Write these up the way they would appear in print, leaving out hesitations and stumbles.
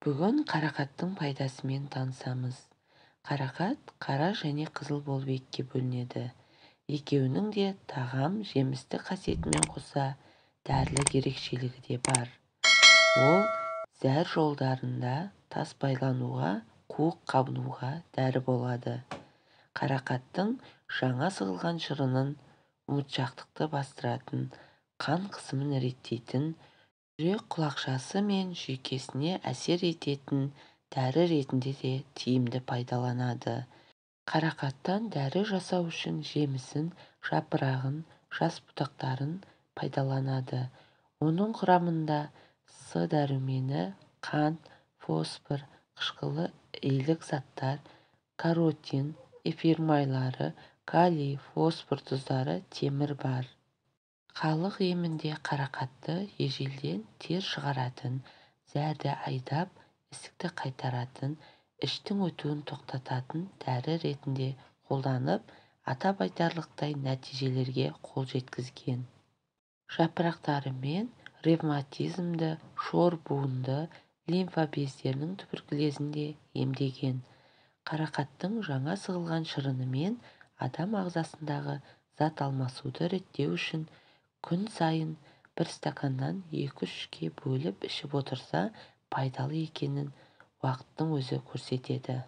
Бүгін қарақаттың пайдасымен танысамыз. Қарақат қара және қызыл болып екіге бөлінеді. Екеуінің де тағам жемістік қасиетімен қоса дәрілік ерекшелігі де бар. Ол зәр жолдарында тас байлануға, қуық қабынуға дәрі болады. Қарақаттың жаңа сығылған шырынын ұмытшақтықты бастыратын, қан қысымын реттейтін, жүрек құлақшасы мен жүйкесіне әсер ететін дәрі ретінде де тиімді пайдаланады. Қарақаттан дәрі жасау үшін жемісін, жапырағын, жас бұтақтарын пайдаланады. Оның құрамында С дәрумені, қант, фосфор, қышқылы илік заттар, каротин, эфир майлары, калий, фосфор тұздары, темір бар. Халық емінде қарақатты ежелден тер шығаратын, зәрді айдап, ісікті қайтаратын, іштің өтуін тоқтататын дәрі ретінде қолданып, атап айтарлықтай нәтижелерге қол жеткізген. Жапырақтарымен ревматизмді, шор буынды, лимфа бездерінің туберкулезінде емдеген. Қарақаттың жаңа сығылған шырынымен адам ағзасындағы зат алмасуды реттеу үшін күн сайын бір стаканнан 2-3-ке бөліп ішіп отырса пайдалы екенін уақыттың өзі көрсетеді.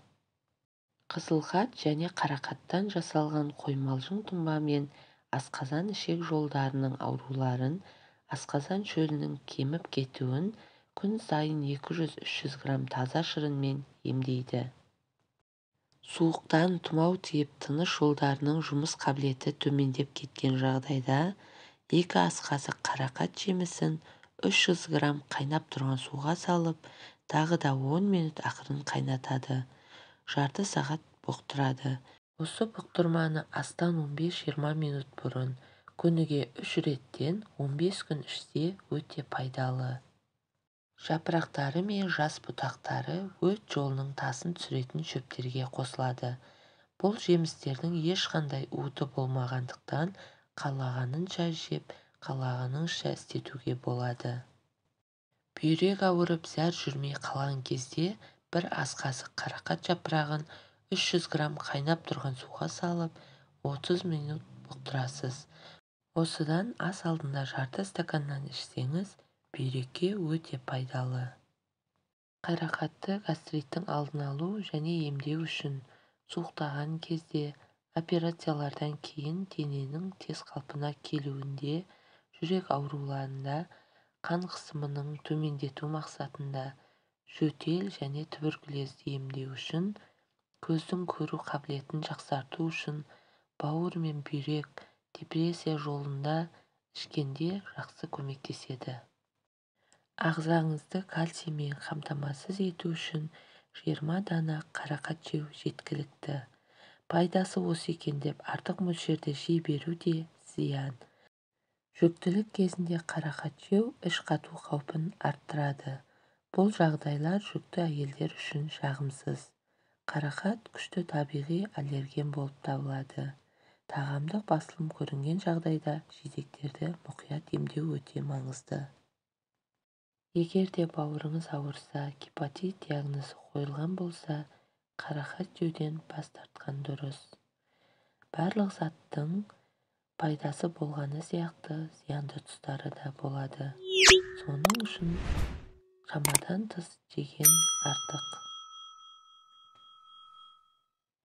Қызылқат және қарақаттан жасалған қоймалжың тұнба мен асқазан ішек жолдарының ауруларын, асқазан шөлінің кеміп кетуін күн сайын 200-300 грамм таза шырынмен емдейді. Суықтан тұмау тиіп тыныс жолдарының жұмыс қабілеті төмендеп кеткен жағдайда 2 ас қасық қарақат жемісін 300 грамм қайнап тұрған суға салып, тағы да 10 минут ақырын қайнатады. Жарты сағат бұқтырады. Осы бұқтырманы астан 15-20 минут бұрын, күніге 3 реттен 15 күн ішсе өте пайдалы. Жапырақтары мен жас бұтақтары өт жолының тасын түсіретін шөптерге қосылады. Бұл жемістердің ешқандай уыты болмағандықтан қалағанынша жеп, қалағаныңша істетуге болады. Бүйрек ауырып зәр жүрмей қалған кезде бір ас қасық қарақат жапырағын 300 грамм қайнап тұрған суға салып 30 минут бұқтырасыз. Осыдан ас алдында жарты стаканнан ішсеңіз, бүйрекке өте пайдалы. Қарақатты гастриттің алдын алу және емдеу үшін суықтаған кезде, операциялардан кейін дененің тез қалпына келуінде, жүрек ауруларында, қан қысымының төмендету мақсатында, жөтел және туберкулезді емдеу үшін, көздің көру қабілетін жақсарту үшін, бауыр мен бүйрек, депрессия жолында ішкенде жақсы көмектеседі. Ағзаңызды кальциймен қамтамасыз ету үшін 20 дана қарақат жеу жеткілікті. Пайдасы осы екен деп артық мөлшерде жей беру де зиян. Жүктілік кезінде қарақат жеу іш қату қаупін арттырады. Бұл жағдайлар жүкті әйелдер үшін жағымсыз. Қарақат күшті табиғи аллерген болып табылады. Тағамдық басылым көрінген жағдайда жидектерді мұқият емдеу өте маңызды. Егер де бауырыңыз ауырса, гепатит диагнозы қойылған болса, қарақат жеуден бас тартқан дұрыс. Барлық заттың пайдасы болғаны сияқты зиянды тұстары да болады. Соның үшін шамадан тыс жеген артық.